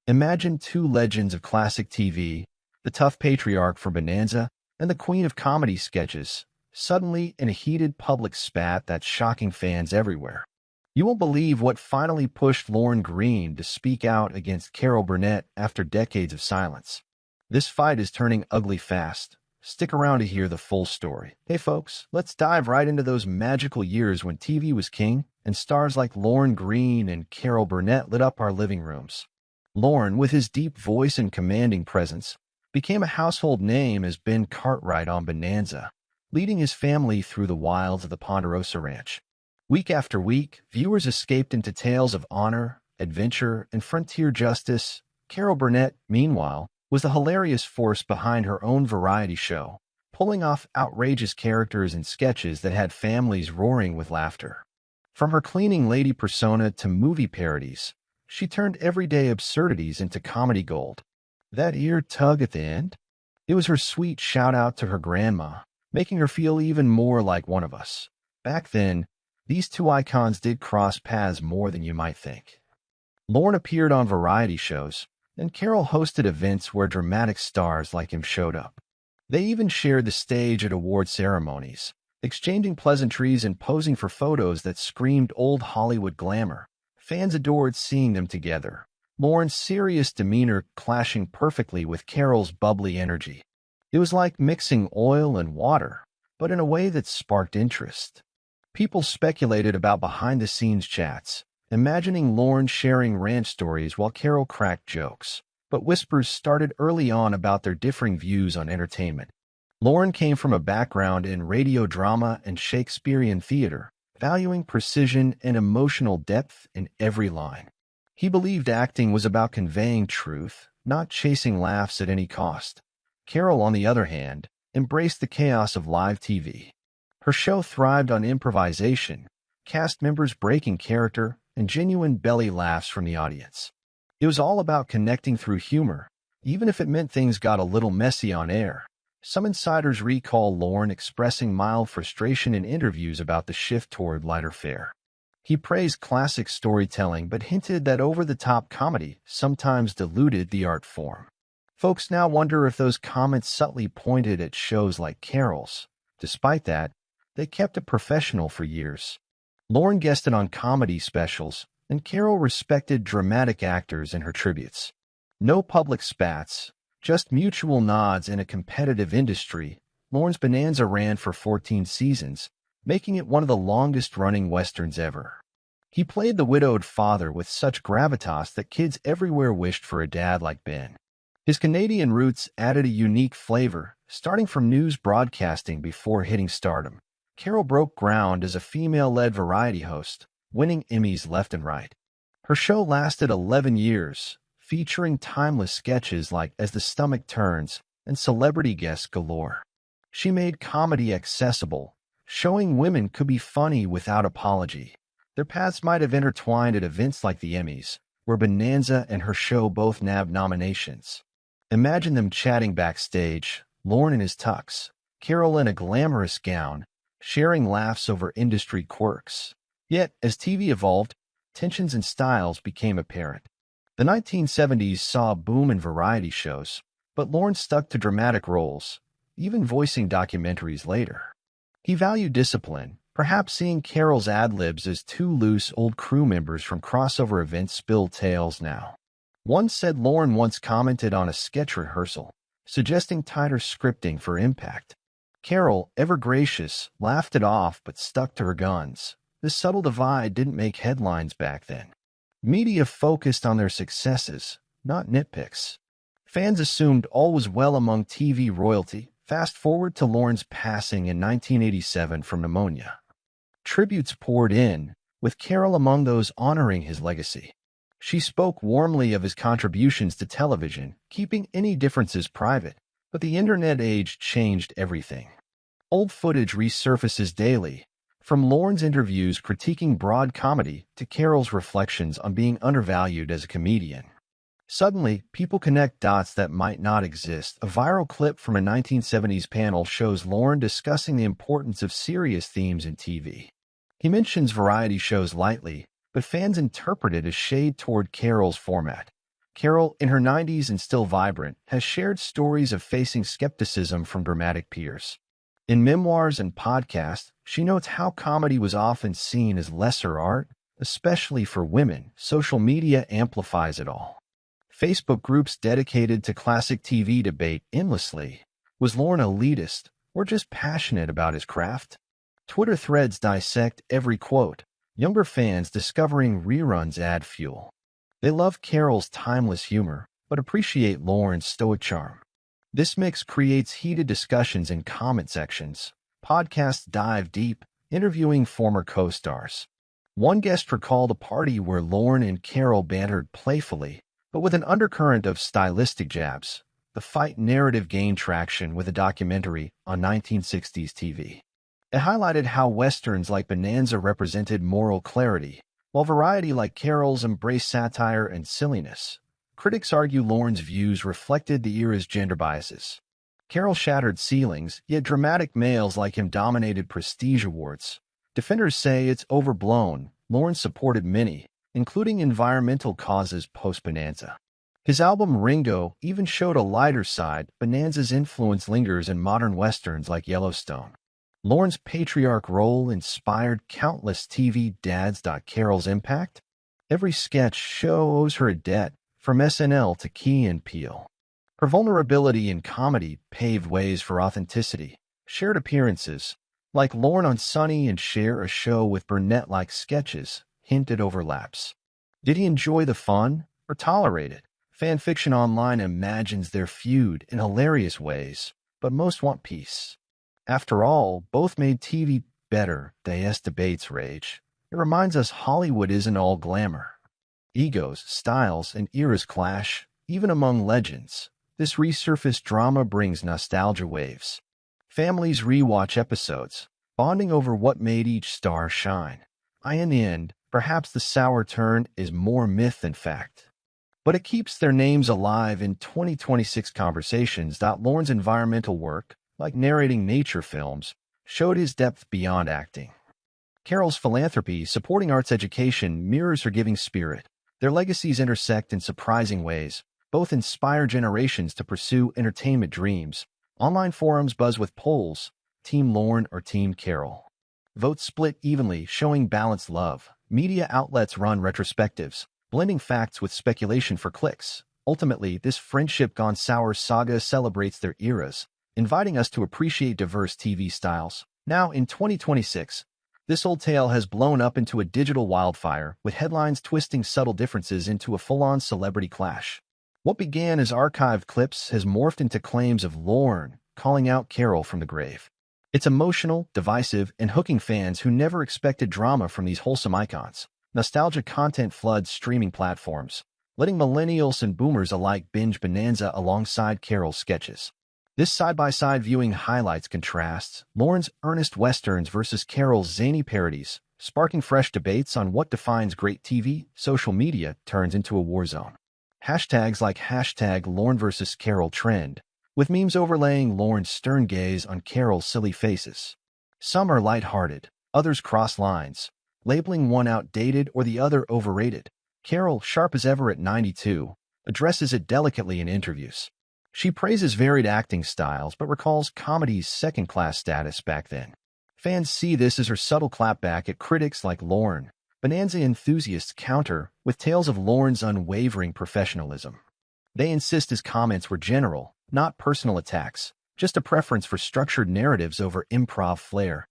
Imagine two legends of classic TV, the tough patriarch from Bonanza and the queen of comedy sketches, suddenly in a heated public spat that's shocking fans everywhere. You won't believe what finally pushed Lorne Greene to speak out against Carol Burnett after decades of silence. This fight is turning ugly fast. Stick around to hear the full story. Hey folks, let's dive right into those magical years when TV was king and stars like Lorne Greene and Carol Burnett lit up our living rooms. Lorne, with his deep voice and commanding presence, became a household name as Ben Cartwright on Bonanza, leading his family through the wilds of the Ponderosa Ranch. Week after week, viewers escaped into tales of honor, adventure, and frontier justice. Carol Burnett, meanwhile, was the hilarious force behind her own variety show, pulling off outrageous characters and sketches that had families roaring with laughter. From her cleaning lady persona to movie parodies, she turned everyday absurdities into comedy gold. That ear tug at the end? It was her sweet shout-out to her grandma, making her feel even more like one of us. Back then, these two icons did cross paths more than you might think. Lorne appeared on variety shows, and Carol hosted events where dramatic stars like him showed up. They even shared the stage at award ceremonies, exchanging pleasantries and posing for photos that screamed old Hollywood glamour. Fans adored seeing them together, Lorne's serious demeanor clashing perfectly with Carol's bubbly energy. It was like mixing oil and water, but in a way that sparked interest. People speculated about behind-the-scenes chats, imagining Lorne sharing ranch stories while Carol cracked jokes. But whispers started early on about their differing views on entertainment. Lorne came from a background in radio drama and Shakespearean theater, valuing precision and emotional depth in every line. He believed acting was about conveying truth, not chasing laughs at any cost. Carol, on the other hand, embraced the chaos of live TV. Her show thrived on improvisation, cast members breaking character, and genuine belly laughs from the audience. It was all about connecting through humor, even if it meant things got a little messy on air. Some insiders recall Lorne expressing mild frustration in interviews about the shift toward lighter fare. He praised classic storytelling but hinted that over-the-top comedy sometimes diluted the art form. Folks now wonder if those comments subtly pointed at shows like Carol's. Despite that, they kept it professional for years. Lorne guested on comedy specials, and Carol respected dramatic actors in her tributes. No public spats, just mutual nods in a competitive industry. Lorne's Bonanza ran for 14 seasons, making it one of the longest-running westerns ever. He played the widowed father with such gravitas that kids everywhere wished for a dad like Ben. His Canadian roots added a unique flavor, starting from news broadcasting before hitting stardom. Carol broke ground as a female-led variety host, winning Emmys left and right. Her show lasted 11 years, featuring timeless sketches like As the Stomach Turns and celebrity guests galore. She made comedy accessible, showing women could be funny without apology. Their paths might have intertwined at events like the Emmys, where Bonanza and her show both nabbed nominations. Imagine them chatting backstage, Lorne in his tux, Carol in a glamorous gown, sharing laughs over industry quirks. Yet, as TV evolved, tensions and styles became apparent. The 1970s saw a boom in variety shows, but Lorne stuck to dramatic roles, even voicing documentaries later. He valued discipline, perhaps seeing Carol's ad-libs as too loose. Old crew members from crossover events spill tales now. One said Lorne once commented on a sketch rehearsal, suggesting tighter scripting for impact. Carol, ever gracious, laughed it off but stuck to her guns. This subtle divide didn't make headlines back then. Media focused on their successes, not nitpicks. Fans assumed all was well among TV royalty. Fast forward to Lorne's passing in 1987 from pneumonia. Tributes poured in, with Carol among those honoring his legacy. She spoke warmly of his contributions to television, keeping any differences private, but the internet age changed everything. Old footage resurfaces daily, from Lorne's interviews critiquing broad comedy to Carol's reflections on being undervalued as a comedian. Suddenly, people connect dots that might not exist. A viral clip from a 1970s panel shows Lorne discussing the importance of serious themes in TV. He mentions variety shows lightly, but fans interpret it as shade toward Carol's format. Carol, in her 90s and still vibrant, has shared stories of facing skepticism from dramatic peers. In memoirs and podcasts, she notes how comedy was often seen as lesser art, especially for women. Social media amplifies it all. Facebook groups dedicated to classic TV debate endlessly. Was Lorne elitist or just passionate about his craft? Twitter threads dissect every quote. Younger fans discovering reruns add fuel. They love Carol's timeless humor, but appreciate Lorne's stoic charm. This mix creates heated discussions in comment sections. Podcasts dive deep, interviewing former co-stars. One guest recalled a party where Lorne and Carol bantered playfully, but with an undercurrent of stylistic jabs. The fight narrative gained traction with a documentary on 1960s TV. It highlighted how Westerns like Bonanza represented moral clarity, while variety like Carol's embraced satire and silliness. Critics argue Lorne's views reflected the era's gender biases. Carol shattered ceilings, yet dramatic males like him dominated prestige awards. Defenders say it's overblown. Lorne supported many, including environmental causes post-Bonanza. His album Ringo even showed a lighter side. Bonanza's influence lingers in modern westerns like Yellowstone. Lorne's patriarch role inspired countless TV dads. Carol's impact? Every sketch show owes her a debt, from SNL to Key and Peele. Her vulnerability in comedy paved ways for authenticity. Shared appearances, like Lorne on Sunny and Share a Show with Burnett-like sketches, hinted overlaps. Did he enjoy the fun or tolerate it? Fan fiction online imagines their feud in hilarious ways, but most want peace. After all, both made TV better. As debates rage. It reminds us Hollywood isn't all glamour. Egos, styles, and eras clash, even among legends. This resurfaced drama brings nostalgia waves. Families rewatch episodes, bonding over what made each star shine. In the end, perhaps the sour turn is more myth than fact. But it keeps their names alive in 2026 conversations. Lorne's environmental work, like narrating nature films, showed his depth beyond acting. Carol's philanthropy, supporting arts education, mirrors her giving spirit. Their legacies intersect in surprising ways. Both inspire generations to pursue entertainment dreams. Online forums buzz with polls, Team Lorne or Team Carol. Votes split evenly, showing balanced love. Media outlets run retrospectives, blending facts with speculation for clicks. Ultimately, this friendship gone sour saga celebrates their eras, inviting us to appreciate diverse TV styles. Now, in 2026, this old tale has blown up into a digital wildfire, with headlines twisting subtle differences into a full-on celebrity clash. What began as archived clips has morphed into claims of Lorne calling out Carol from the grave. It's emotional, divisive, and hooking fans who never expected drama from these wholesome icons. Nostalgia content floods streaming platforms, letting millennials and boomers alike binge Bonanza alongside Carol's sketches. This side-by-side viewing highlights contrasts, Lorne's earnest westerns versus Carol's zany parodies, sparking fresh debates on what defines great TV. Social media turns into a war zone. Hashtags like #Lorne vs. Carol trend, with memes overlaying Lorne's stern gaze on Carol's silly faces. Some are lighthearted, others cross lines, labeling one outdated or the other overrated. Carol, sharp as ever at 92, addresses it delicately in interviews. She praises varied acting styles but recalls comedy's second-class status back then. Fans see this as her subtle clapback at critics like Lorne. Bonanza enthusiasts counter with tales of Lorne's unwavering professionalism. They insist his comments were general, not personal attacks, just a preference for structured narratives over improv flair.